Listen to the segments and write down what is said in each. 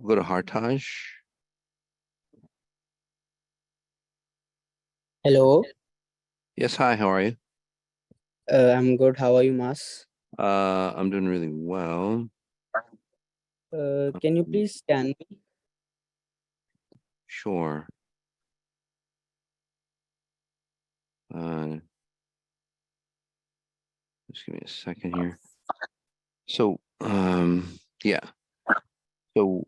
We'll go to Hartaj. Hello, Yes, hi, how are you? I'm good. How are you, Mas? I'm doing really well. Can you Um, please scan me? sure. Uh, just give me a second here. So, yeah. So,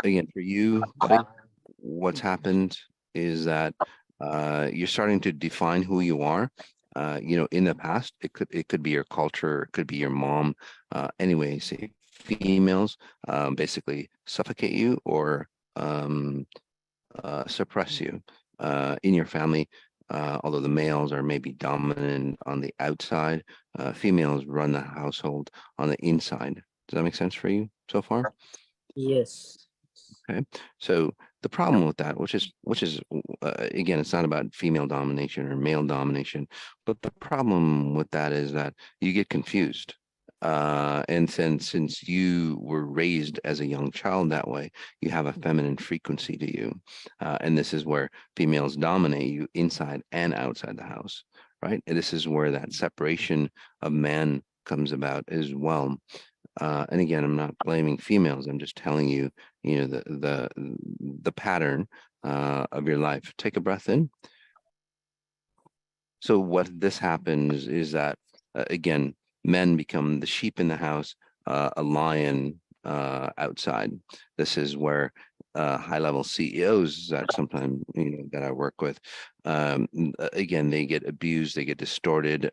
again, for you, buddy, what's happened is that you're starting to define who you are. In the past, it could be your culture, it could be your mom. Anyway, say females basically suffocate you or um, suppress you in your family. Although the males are maybe dominant on the outside, females run the household on the inside. Does that make sense for you so far? Yes. Okay. So the problem with that, which is again, it's not about female domination or male domination, but the problem with that is that you get confused. And since you were raised as a young child that way, you have a feminine frequency to you. And this is where females dominate you inside and outside the house, right? And this is where that separation of man comes about as well. And again, I'm not blaming females. I'm just telling you, the pattern of your life. Take a breath in. So what this happens is that again, men become the sheep in the house, a lion outside. This is where high-level CEOs that sometimes that I work with, again, they get abused, they get distorted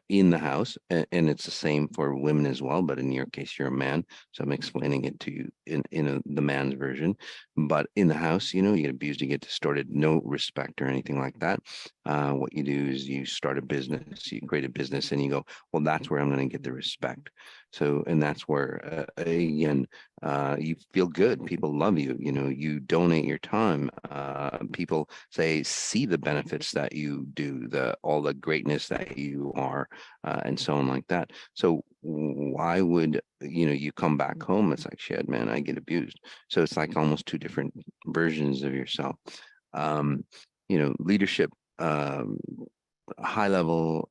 in the house, and it's the same for women as well. But in your case, you're a man, so I'm explaining it to you in the man's version. But in the house, you get abused, you get distorted, no respect or anything like that. What you do is you start a business, you create a business, and you go, well, that's where I'm going to get the respect. So, and that's where, again, you feel good. People love you. You donate your time. People see the benefits that you do, all the greatness that you are, and so on like that. So why would you come back home? It's like, shit, man, I get abused. So it's like almost two different versions of yourself. Leadership, um, high level,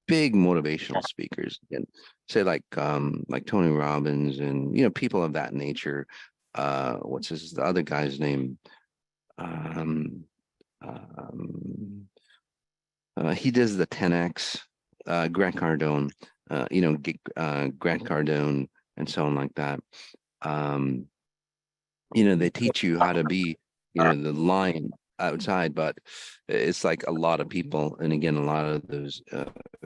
big motivational speakers, and say like Tony Robbins and people of that nature. What's the other guy's name? Um, um, he does the 10x. Grant Cardone, Grant Cardone, and so on like that. Um, they teach you how to be, the lion outside, but it's like a lot of people, and again, a lot of those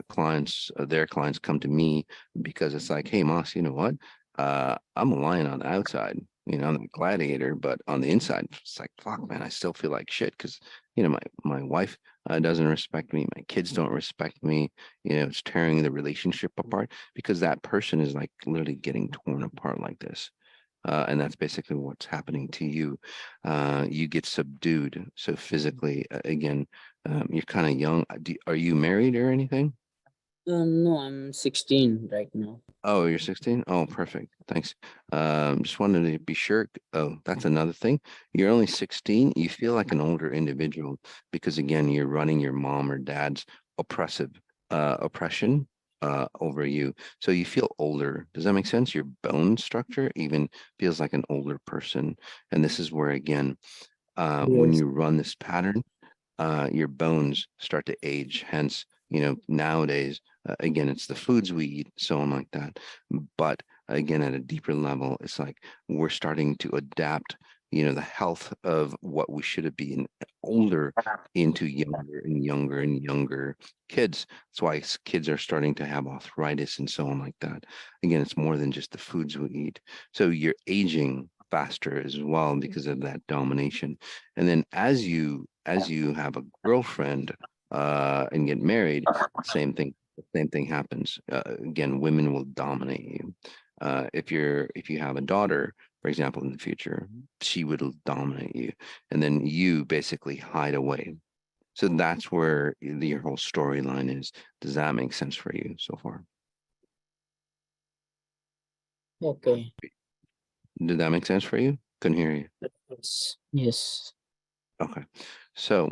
clients, their clients come to me because it's like, hey, Moss, you know what? I'm a lion on the outside, I'm a gladiator, but on the inside, it's like, fuck, man, I still feel like shit because, my wife doesn't respect me, my kids don't respect me, it's tearing the relationship apart because that person is like literally getting torn apart like this. And that's basically what's happening to you. You get subdued. So physically, again, you're kind of young. Are you married or anything? No, I'm 16 right now. Oh, you're 16? Oh, perfect. Thanks. Just wanted to be sure. Oh, that's another thing. You're only 16. You feel like an older individual because, again, you're running your mom or dad's oppressive oppression over you. So you feel older. Does that make sense? Your bone structure even feels like an older person. And this is where, again, when Yes. you run this pattern, your bones start to age. Hence, nowadays, again, it's the foods we eat, so on like that. But again, at a deeper level, it's like we're starting to adapt, the health of what we should have been older into younger and younger and younger kids. That's why kids are starting to have arthritis and so on like that. Again, it's more than just the foods we eat. So you're aging faster as well because of that domination. And then as you have a girlfriend and get married, same thing happens. Again, women will dominate you. If you have a daughter, for example, in the future, she would dominate you, and then you basically hide away. So that's where your whole storyline is. Does that make sense for you so far? Okay. Did that make sense for you? Couldn't hear you. Yes. Yes. Okay. So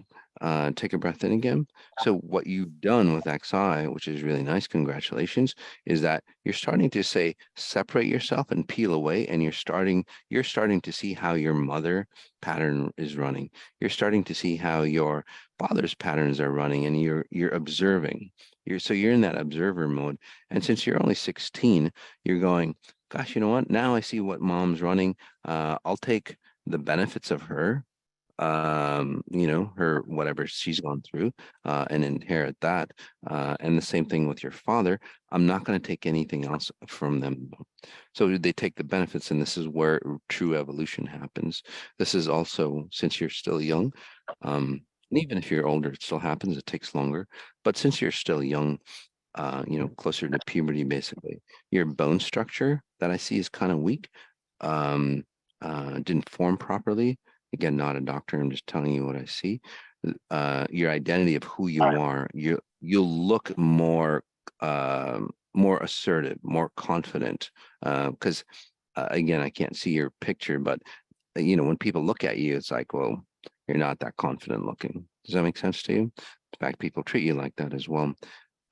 take a breath in again. So what you've done with XI, which is really nice, congratulations, is that you're starting to say separate yourself and peel away, and you're starting to see how your mother pattern is running. You're starting to see how your father's patterns are running, and you're observing. You're in that observer mode. And since you're only 16, you're going, gosh, you know what? Now I see what mom's running. I'll take the benefits of her, her whatever she's gone through, and inherit that. And the same thing with your father. I'm not going to take anything else from them. So they take the benefits, and this is where true evolution happens. This is also, since you're still young, and even if you're older, it still happens. It takes longer. But since you're still young, closer to puberty, basically, your bone structure that I see is kind of weak. Um, didn't form properly. Again, not a doctor. I'm just telling you what I see. Your identity of who you are, you'll look more assertive, more confident. Because again, I can't see your picture, but when people look at you, it's like, well, you're not that confident looking. Does that make sense to you? In fact, people treat you like that as well.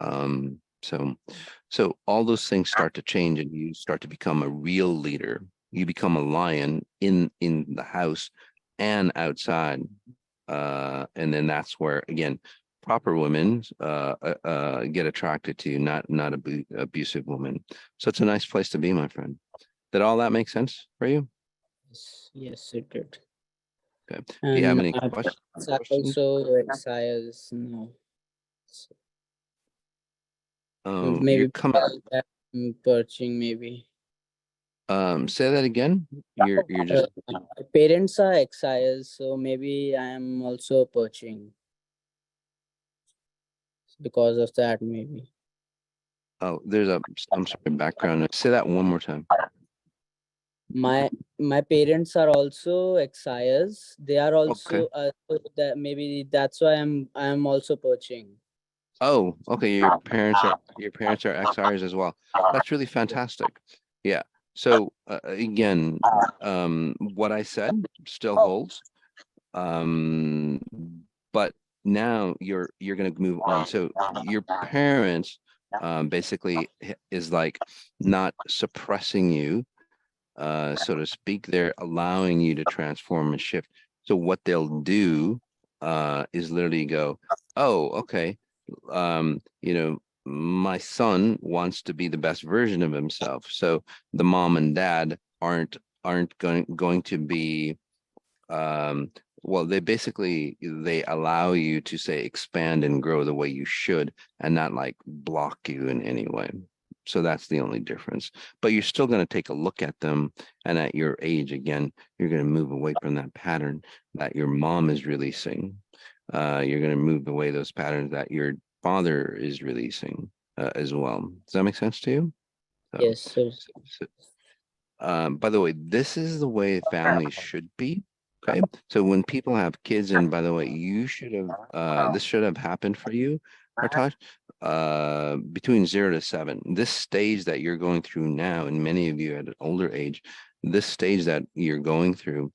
Um, so, so all those things start to change, and you start to become a real leader. You become a lion in the house and outside. And then that's where, again, proper women get attracted to you, not abusive women. So it's a nice place to be, my friend. Did all that make sense for you? Yes. Yes, it did. Okay. Do you have And any my parents are questions? also XIers. No. So You're maybe coming. purching maybe. Say that again. You're just. My parents are XIers, so maybe I am also purching because of that maybe. Oh, I'm sorry, background. Say that one more time. My parents are also XIers. They are Okay. also so that maybe that's why I'm also purching. Oh, okay. Your parents are XRs as well. That's really fantastic. Yeah. So again, what I said still holds. Um, but now you're going to move on. So your parents basically is like not suppressing you, so to speak. They're allowing you to transform and shift. So what they'll do is literally go, oh, okay, my son wants to be the best version of himself. So the mom and dad aren't going to be, um, well, they allow you to say expand and grow the way you should, and not like block you in any way. So that's the only difference. But you're still going to take a look at them, and at your age, again, you're going to move away from that pattern that your mom is releasing. You're going to move away those patterns that your father is releasing as well. Does that make sense to you? So, Yes, so so, by the way, this is the way families should be. Okay. So when people have kids, and by the way, this should have happened for you, Hartaj, between 0 to 7. This stage that you're going through now, and many of you at an older age, this stage that you're going through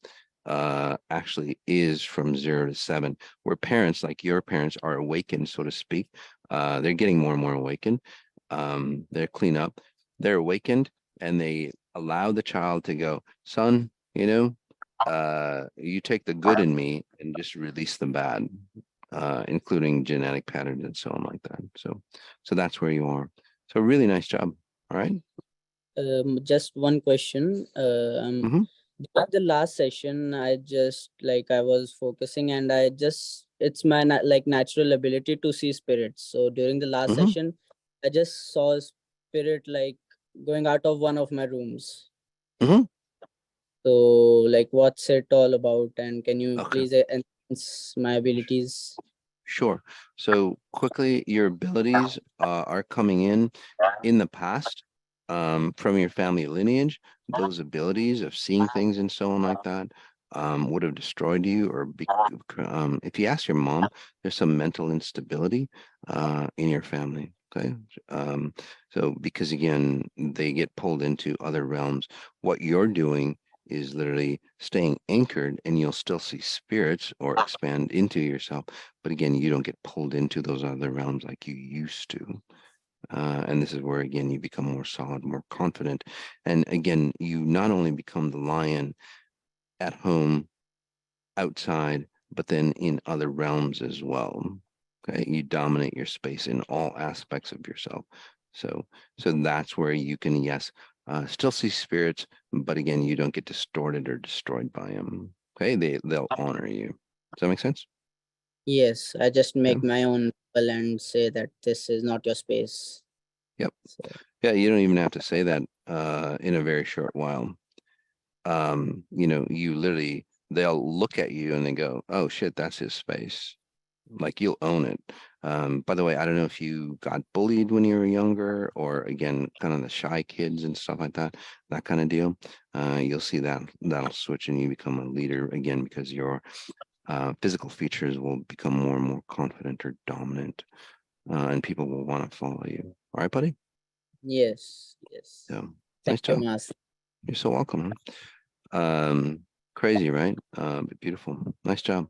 actually is from 0 to 7, where parents like your parents are awakened, so to speak. They're getting more and more awakened. They're clean up. They're awakened, and they allow the child to go, son, you take the good in me and just release the bad, including genetic patterns and so on like that. So that's where you are. So really nice job. All right. just one question. Mm-hmm. During the last session, I was focusing, and it's my like natural ability to see spirits. So during the last Mm-hmm. session, I just saw a spirit like going out of one of my rooms. Mm-hmm. So like, what's it all about? And can you Okay. please enhance my abilities? Sure. So quickly, your abilities are coming in the past, from your family lineage. Those abilities of seeing things and so on like that would have destroyed you, or if you ask your mom, there's some mental instability in your family. Okay. So because again, they get pulled into other realms. What you're doing is literally staying anchored, and you'll still see spirits or expand into yourself. But again, you don't get pulled into those other realms like you used to. And this is where, again, you become more solid, more confident. And again, you not only become the lion at home, outside, but then in other realms as well. Okay, you dominate your space in all aspects of yourself. So that's where you can, yes, still see spirits, but again, you don't get distorted or destroyed by them. Okay, they'll honor you. Does that make sense? Yes, I just Yeah. make my own bubble and say that this is not your space. Yep. So, Yeah, you don't even have to say that in a very short while. You literally, they'll look at you and they go, "Oh shit, that's his space." Like, you'll own it. By the way, I don't know if you got bullied when you were younger, or again, kind of the shy kids and stuff like that kind of deal. You'll see that'll switch and you become a leader again, because your physical features will become more and more confident or dominant, and people will want to follow you. All right, buddy? yes, yes. So Thank nice you, job. Mas. You're so welcome. Crazy, right? But beautiful. Nice job.